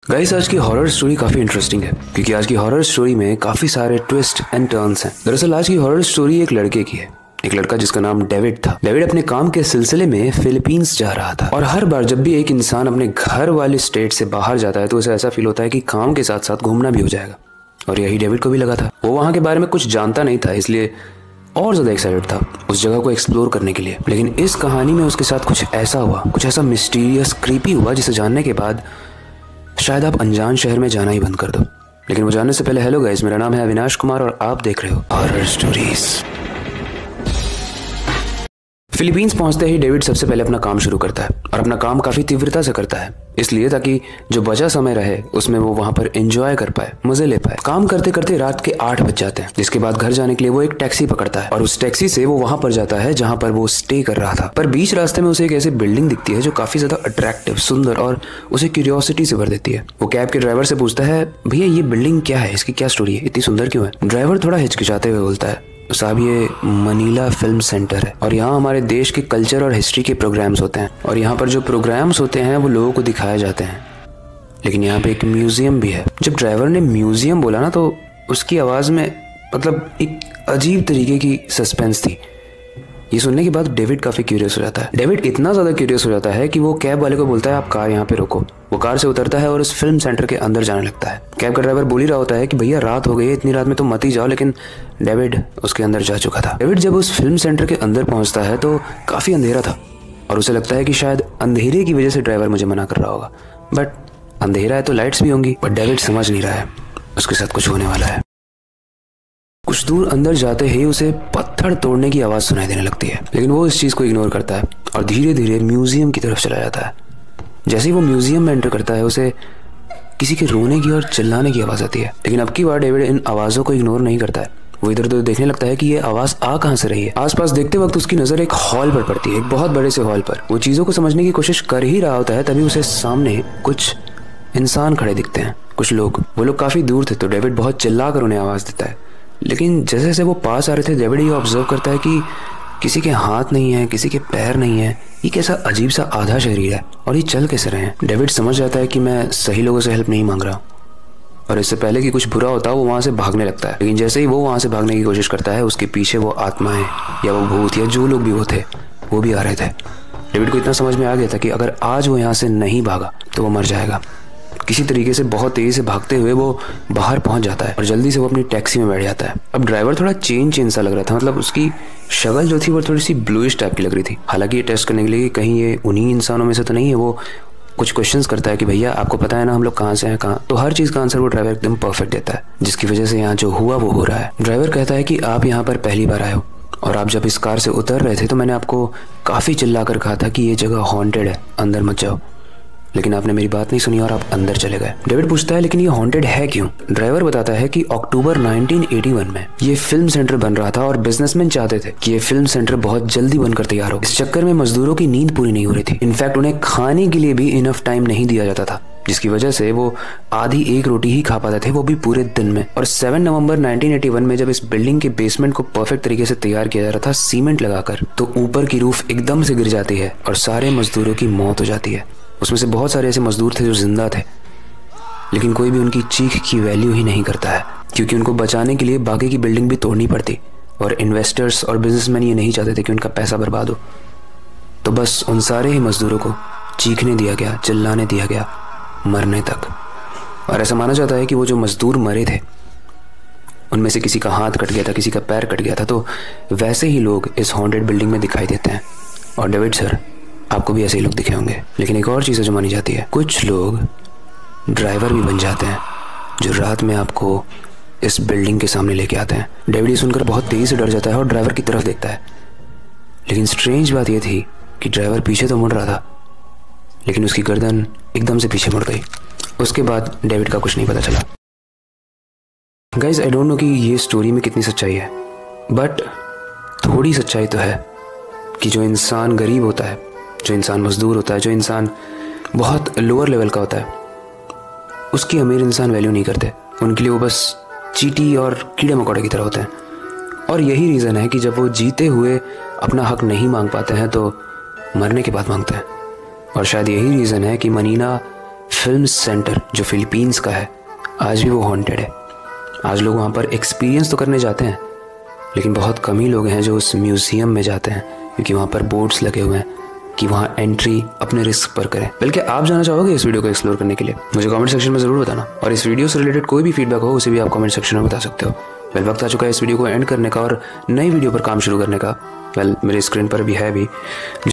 Guys, आज की horror story काफी इंटरेस्टिंग है क्योंकि आज की हॉरर स्टोरी में काफी सारे ट्विस्ट एंड टर्न्स हैं। दरअसल आज की हॉरर स्टोरी एक लड़के की है। एक लड़का जिसका नाम डेविड था। डेविड अपने काम के सिलसिले में फिलीपींस जा रहा था और हर बार जब भी एक इंसान अपने घर वाले स्टेट से बाहर जाता है तो उसे ऐसा फील होता है कि काम के साथ साथ घूमना भी हो जाएगा। और यही डेविड को भी लगा था। वो वहाँ के बारे में कुछ जानता नहीं था, इसलिए और ज्यादा एक्साइटेड था उस जगह को एक्सप्लोर करने के लिए। लेकिन इस कहानी में उसके साथ कुछ ऐसा हुआ, कुछ ऐसा मिस्टीरियस क्रीपी हुआ जिसे जानने के बाद शायद आप अनजान शहर में जाना ही बंद कर दो। लेकिन वो जानने से पहले, हेलो गाइस, मेरा नाम है अविनाश कुमार और आप देख रहे हो हॉरर स्टोरीज। फिलीपींस पहुंचते ही डेविड सबसे पहले अपना काम शुरू करता है और अपना काम काफी तीव्रता से करता है, इसलिए ताकि जो बचा समय रहे उसमें वो वहां पर एंजॉय कर पाए, मजे ले पाए। काम करते करते रात के 8 बज जाते हैं, जिसके बाद घर जाने के लिए वो एक टैक्सी पकड़ता है और उस टैक्सी से वो वहां पर जाता है जहां पर वो स्टे कर रहा था। पर बीच रास्ते में उसे एक ऐसी बिल्डिंग दिखती है जो काफी ज्यादा अट्रैक्टिव, सुंदर और उसे क्यूरियोसिटी से भर देती है। वो कैब के ड्राइवर से पूछता है, भैया ये बिल्डिंग क्या है, इसकी क्या स्टोरी है, इतनी सुंदर क्यों है? ड्राइवर थोड़ा हिचकिचाते हुए बोलता है, साहब ये मनीला फिल्म सेंटर है और यहाँ हमारे देश के कल्चर और हिस्ट्री के प्रोग्राम्स होते हैं और यहाँ पर जो प्रोग्राम्स होते हैं वो लोगों को दिखाए जाते हैं। लेकिन यहाँ पे एक म्यूजियम भी है। जब ड्राइवर ने म्यूजियम बोला ना तो उसकी आवाज में मतलब एक अजीब तरीके की सस्पेंस थी। ये सुनने के बाद डेविड काफी क्यूरियस हो जाता है। डेविड इतना ज्यादा क्यूरियस हो जाता है कि वो कैब वाले को बोलता है, आप कार यहाँ पे रोको। वो कार से उतरता है और उस फिल्म सेंटर के अंदर जाने लगता है। कैब का ड्राइवर बोल ही रहा होता है कि भैया रात हो गई है, इतनी रात में तो मत ही जाओ, लेकिन डेविड उसके अंदर जा चुका था। डेविड जब उस फिल्म सेंटर के अंदर पहुंचता है तो काफी अंधेरा था और उसे लगता है कि शायद अंधेरे की वजह से ड्राइवर मुझे मना कर रहा होगा, बट अंधेरा है तो लाइट्स भी होंगी। बट डेविड समझ नहीं रहा है उसके साथ कुछ होने वाला है। कुछ दूर अंदर जाते ही उसे पत्थर तोड़ने की आवाज सुनाई देने लगती है, लेकिन वो इस चीज को इग्नोर करता है और धीरे धीरे म्यूजियम की तरफ चला जाता है। जैसे ही वो म्यूजियम में एंटर करता है उसे किसी के रोने की और चिल्लाने की आवाज आती है। लेकिन अब की बार डेविड इन आवाजों को इग्नोर नहीं करता है। वो इधर उधर देखने लगता है कि ये आवाज आ कहां से रही है। आसपास देखते वक्त उसकी नजर एक हॉल पर पड़ती है, एक बहुत बड़े से हॉल पर। वो चीजों को समझने की कोशिश कर ही रहा होता है, तभी उसे सामने कुछ इंसान खड़े दिखते हैं, कुछ लोग। वो लोग काफी दूर थे तो डेविड बहुत चिल्ला कर उन्हें आवाज देता है। लेकिन जैसे जैसे वो पास आ रहे थे डेविड ये ऑब्जर्व करता है कि किसी के हाथ नहीं है, किसी के पैर नहीं है। ये कैसा अजीब सा आधा शरीर है और ये चल कैसे रहे हैं? डेविड समझ जाता है कि मैं सही लोगों से हेल्प नहीं मांग रहा और इससे पहले कि कुछ बुरा होता वो वहां से भागने लगता है। लेकिन जैसे ही वो वहां से भागने की कोशिश करता है उसके पीछे वो आत्माएं या वो भूत या जो लोग भी वो थे वो भी आ रहे थे। डेविड को इतना समझ में आ गया था कि अगर आज वो यहाँ से नहीं भागा तो वो मर जाएगा। किसी तरीके से बहुत तेजी से भागते हुए वो बाहर पहुंच जाता है और जल्दी से वो अपनी टैक्सी में बैठ जाता है। अब ड्राइवर थोड़ा चेंज सा लग रहा था, मतलब उसकी शक्ल जो थी वो थोड़ी सी ब्लूइश टाइप की लग रही थी। हालांकि ये टेस्ट करने के लिए कि कहीं ये उन्हीं इंसानों में से तो नहीं है। वो कुछ क्वेश्चंस करता है कि भैया आपको पता है ना हम लोग कहाँ से हैं, कहाँ? तो हर चीज का आंसर वो ड्राइवर एकदम परफेक्ट देता है, जिसकी वजह से यहाँ जो हुआ वो हो रहा है। ड्राइवर कहता है कि आप यहाँ पर पहली बार आए हो और आप जब इस कार से उतर रहे थे तो मैंने आपको काफी चिल्ला कर कहा था कि ये जगह हॉन्टेड है, अंदर मत जाओ, लेकिन आपने मेरी बात नहीं सुनी और आप अंदर चले गए। डेविड पूछता है लेकिन ये हॉन्टेड है क्यों? ड्राइवर बताता है कि अक्टूबर 1981 में ये फिल्म सेंटर बन रहा था और बिजनेसमैन चाहते थे कि ये फिल्म सेंटर बहुत जल्दी बनकर तैयार हो। इस चक्कर में मजदूरों की नींद पूरी नहीं हो रही थी। इनफैक्ट उन्हें खाने के लिए भी इनफ टाइम नहीं दिया जाता था, जिसकी वजह से वो आधी एक रोटी ही खा पाते थे, वो भी पूरे दिन में। और 7 नवंबर 1981 में जब इस बिल्डिंग के बेसमेंट को परफेक्ट तरीके से तैयार किया जा रहा था सीमेंट लगाकर, तो ऊपर की रूफ एकदम से गिर जाती है और सारे मजदूरों की मौत हो जाती है। उसमें से बहुत सारे ऐसे मजदूर थे जो जिंदा थे, लेकिन कोई भी उनकी चीख की वैल्यू ही नहीं करता है, क्योंकि उनको बचाने के लिए बाकी की बिल्डिंग भी तोड़नी पड़ती और इन्वेस्टर्स और बिजनेसमैन ये नहीं चाहते थे कि उनका पैसा बर्बाद हो। तो बस उन सारे ही मजदूरों को चीखने दिया गया, चिल्लाने दिया गया, मरने तक। और ऐसा माना जाता है कि वो जो मजदूर मरे थे उनमें से किसी का हाथ कट गया था, किसी का पैर कट गया था। तो वैसे ही लोग इस हॉन्टेड बिल्डिंग में दिखाई देते हैं और डेविड सर आपको भी ऐसे ही लोग दिखे होंगे। लेकिन एक और चीज़ है जो मानी जाती है, कुछ लोग ड्राइवर भी बन जाते हैं जो रात में आपको इस बिल्डिंग के सामने लेके आते हैं। डेविड ये सुनकर बहुत तेजी से डर जाता है और ड्राइवर की तरफ देखता है। लेकिन स्ट्रेंज बात यह थी कि ड्राइवर पीछे तो मुड़ रहा था, लेकिन उसकी गर्दन एकदम से पीछे मुड़ गई। उसके बाद डेविड का कुछ नहीं पता चला। गाइज, आई डोंट नो कि ये स्टोरी में कितनी सच्चाई है, बट थोड़ी सच्चाई तो है कि जो इंसान गरीब होता है, जो इंसान मजदूर होता है, जो इंसान बहुत लोअर लेवल का होता है, उसकी अमीर इंसान वैल्यू नहीं करते। उनके लिए वो बस चींटी और कीड़े मकोड़े की तरह होते हैं। और यही रीज़न है कि जब वो जीते हुए अपना हक नहीं मांग पाते हैं तो मरने के बाद मांगते हैं। और शायद यही रीज़न है कि मनीना फिल्म सेंटर जो फिलीपींस का है, आज भी वो हॉन्टेड है। आज लोग वहाँ पर एक्सपीरियंस तो करने जाते हैं, लेकिन बहुत कम ही लोग हैं जो उस म्यूज़ियम में जाते हैं, क्योंकि वहाँ पर बोर्ड्स लगे हुए हैं कि वहाँ एंट्री अपने रिस्क पर करें। बल्कि आप जाना चाहोगे इस वीडियो को एक्सप्लोर करने के लिए? मुझे कमेंट सेक्शन में ज़रूर बताना, और इस वीडियो से रिलेटेड कोई भी फीडबैक हो उसे भी आप कमेंट सेक्शन में बता सकते हो। वेल, वक्त आ चुका है इस वीडियो को एंड करने का और नई वीडियो पर काम शुरू करने का। वेल, मेरे स्क्रीन पर भी है भी